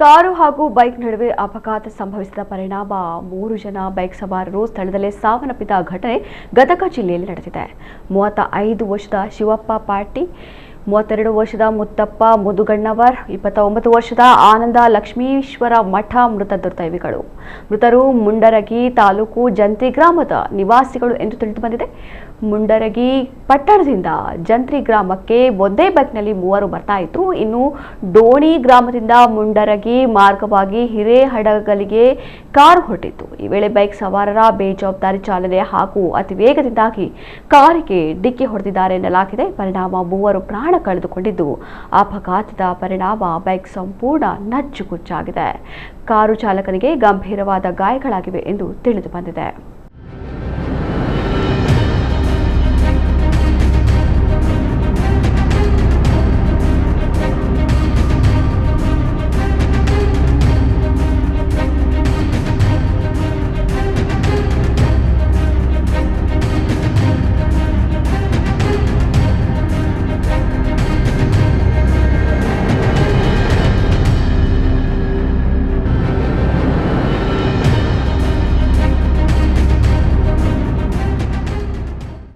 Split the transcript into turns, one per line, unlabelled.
Car ಹಾಗೂ bike ನಡುವೆ ಅಪಘಾತ ಸಂಭವಿಸಿದ ಪರಿಣಾಮ 3 ಜನ ಬೈಕ್ ಸವಾರರು ಸ್ಥಳದಲ್ಲೇ ಸಾವನ್ನಪ್ಪಿದ ಘಟನೆ ಗದಗ ಜಿಲ್ಲೆಯಲ್ಲಿ ನಡೆದಿದೆ. 35 ವರ್ಷದ ಶಿವಪ್ಪ ಪಾಟಿ, 32 ವರ್ಷದ ಮುತ್ತಪ್ಪ ಮುದುಗಣ್ಣವರ್, 29 ವರ್ಷದ ಆನಂದ ಲಕ್ಷ್ಮೀಶ್ವರ ಮಠ ಮೃತ ದುರ್ದೈವಿಗಳು. ಮೃತರು ಮುಂಡರಗಿ ತಾಲೂಕು ಜಂತ್ರಿ ಗ್ರಾಮದ ನಿವಾಸಿಗಳು ಎಂದು ತಿಳಿದುಬಂದಿದೆ. ಮುಂಡರಗಿ ಪಟ್ಟಣದಿಂದ ಜಂತ್ರಿ ಗ್ರಾಮಕ್ಕೆ ಒಂದೇ ಬೈಕ್ನಲ್ಲಿ 3 ಬರ್ತಾ ಇದ್ರು. ಇನ್ನು ಡೋಣಿ ಗ್ರಾಮದಿಂದ ಮುಂಡರಗಿ ಮಾರ್ಗವಾಗಿ ಹಿರೇಹಡಗಲಿಗೆ ಕಾರು ಹೊರಟಿತ್ತು. ಈ ವೇಳೆ ಬೈಕ್ ಸವಾರರ ಬೇಜವಾಬ್ದಾರಿ ಚಾಲನೆ ಹಾಗೂ ಅತಿ ವೇಗದಿಂದಾಗಿ ಕಾರಿಗೆ ಡಿಕ್ಕಿ ಹೊಡೆದಿದ್ದಾರೆ ಎನ್ನಲಾಗಿದೆ. ಪರಿಣಾಮ 3 ಪ್ರಾಣ ಕಳೆದುಕೊಂಡಿದ್ದು, ಅಪಘಾತದ ಪರಿಣಾಮ ಬೈಕ್ ಸಂಪೂರ್ಣ ನಜ್ಜುಗುಜ್ಜಾಗಿದೆ. ಕಾರು ಚಾಲಕನಿಗೆ ಗಂಭೀರವಾದ ಗಾಯಗಳಾಗಿವೆ ಎಂದು ತಿಳಿದು ಬಂದಿದೆ.